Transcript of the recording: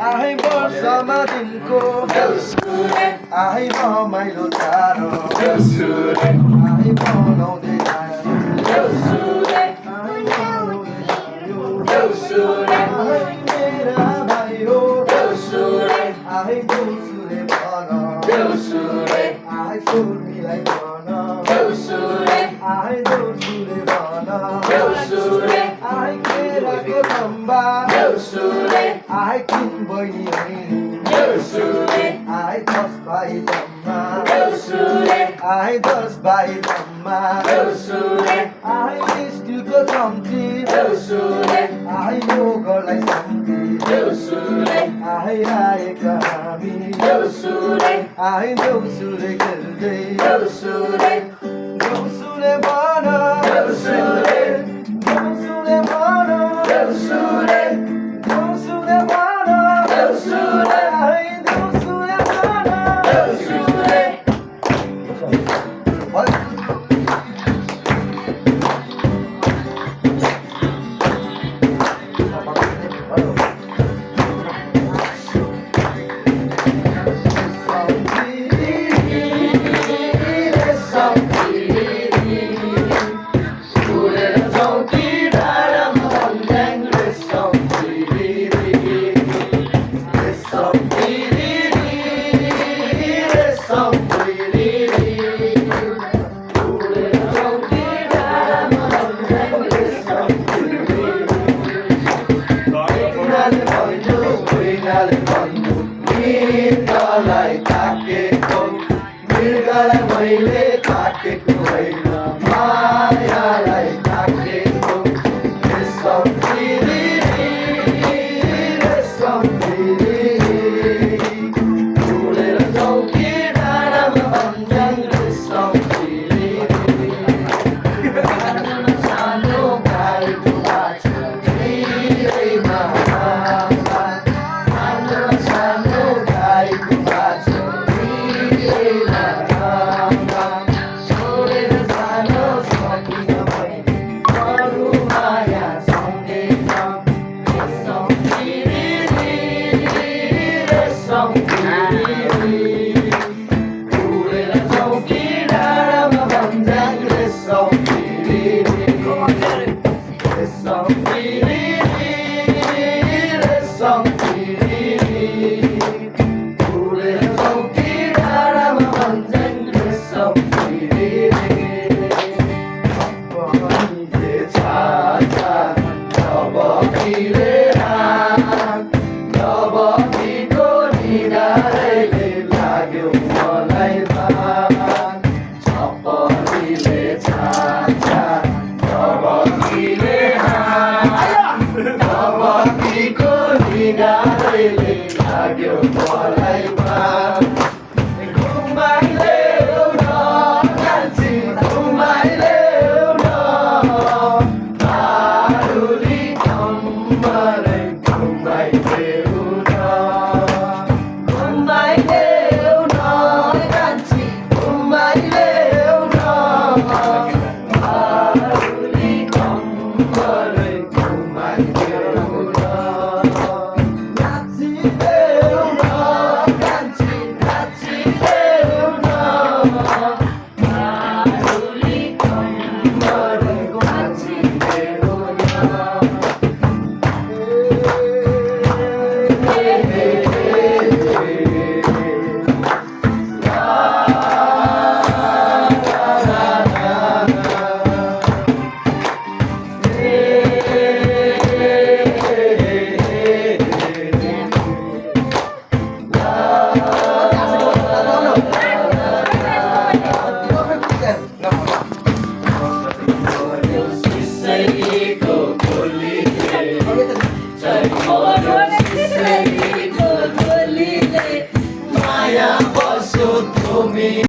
Ahai bersama dinku Ahai ramailo taro Ahai बनाउँदै आयो Ahai मेरा भाइ हो Ahai देउसुरे भन Ahai सुर्मीलाई भन Ahai देउसुरे भन Ahai केराको लम्बा Ahai किन बहिनी Ahai 10 भाइ जम्मा Ahai 10 भाइ जम्मा Ahai स्टुको कम्ती Ahai यो घरलाई सम्झी Ahai आएका हामी Ahai देउसुरे खेल्दै देउसुरे भन देउसुरे भन देउसुरे भन Ahai देउसुरे भन मृगलाई मैले काटेको होइन मायालाई काटेको रेशम तिरी उडेर चौकी डाँडामा भन्ज्याङ रेशम तिरी सानो गाईको बाछा धीरैमा सानो गाईको बाछा माया बस्यो तिमी